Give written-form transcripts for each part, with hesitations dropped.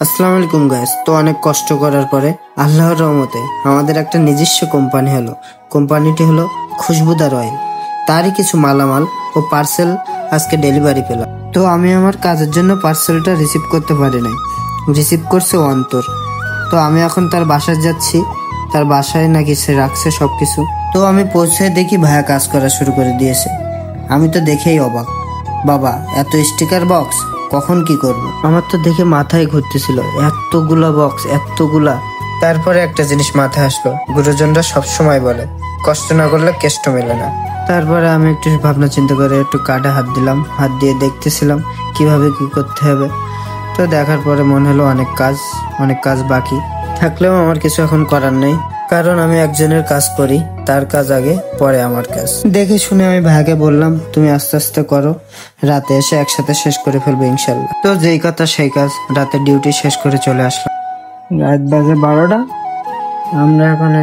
আসসালামু আলাইকুম গাইস। তো অনেক কষ্ট করার পরে আল্লাহর রহমতে আমাদের একটা নিজস্ব কোম্পানি হলো। কোম্পানিটি হলো খুশবুদার অয়েল। তারই কিছু মালামাল ও পার্সেল আজকে ডেলিভারি পেলাম। তো আমি আমার কাজের জন্য পার্সেলটা রিসিভ করতে পারি নাই, রিসিভ করছে অন্তর। তো আমি এখন তার বাসায় যাচ্ছি, তার বাসায় নাকি সে রাখছে সবকিছু। তো আমি পৌঁছে দেখি ভাইয়া কাজ করা শুরু করে দিয়েছে। আমি তো দেখেই অবাক, বাবা এত স্টিকার বক্স কখন কি করব। আমার তো দেখে মাথায় ঘুরতেছিল, এতগুলা বক্স এতগুলা। তারপরে একটা জিনিস মাথায় আসলো, গুরুজনরা সবসময় বলে কষ্ট না করলে কেষ্ট মেলে না। তারপরে আমি একটু ভাবনা চিন্তা করে একটু কার্ডে হাত দিলাম, হাত দিয়ে দেখতেছিলাম কিভাবে কি করতে হবে। তো দেখার পরে মনে হলো অনেক কাজ বাকি থাকলেও আমার কিছু এখন করার নেই, কারণ আমি একজনের কাজ করি, তার কাজ আগে পরে আমার কাজ। দেখে শুনে আমি ভাইকে বললাম তুমি আস্তে আস্তে করো, রাতে এসে একসাথে শেষ করে ফেলবো ইনশাল্লাহ। তো যেই কথা সেই কাজ, রাতে ডিউটি শেষ করে চলে আসলাম। রাত বাজে 12টা। আমরা এখন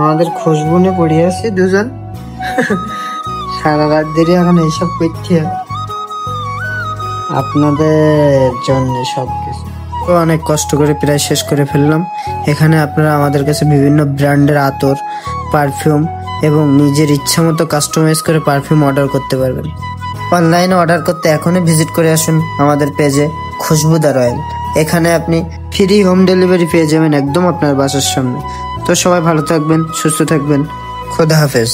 আমাদের খুশবু নিয়ে পড়ে আছি দুজন। সারা রাত ধরে এখন এইসব করতে হয় আপনাদের জন্য সবকিছু। তো অনেক কষ্ট করে প্রায় শেষ করে ফেললাম। এখানে আপনারা আমাদের কাছে বিভিন্ন ব্র্যান্ডের আতর, পারফিউম এবং নিজের ইচ্ছা মতো কাস্টমাইজ করে পারফিউম অর্ডার করতে পারবেন। অনলাইনে অর্ডার করতে এখনই ভিজিট করে আসুন আমাদের পেজে খুশবুদার অয়েল। এখানে আপনি ফ্রি হোম ডেলিভারি পেয়ে যাবেন একদম আপনার বাসার সামনে। তো সবাই ভালো থাকবেন, সুস্থ থাকবেন, খোদা হাফেজ।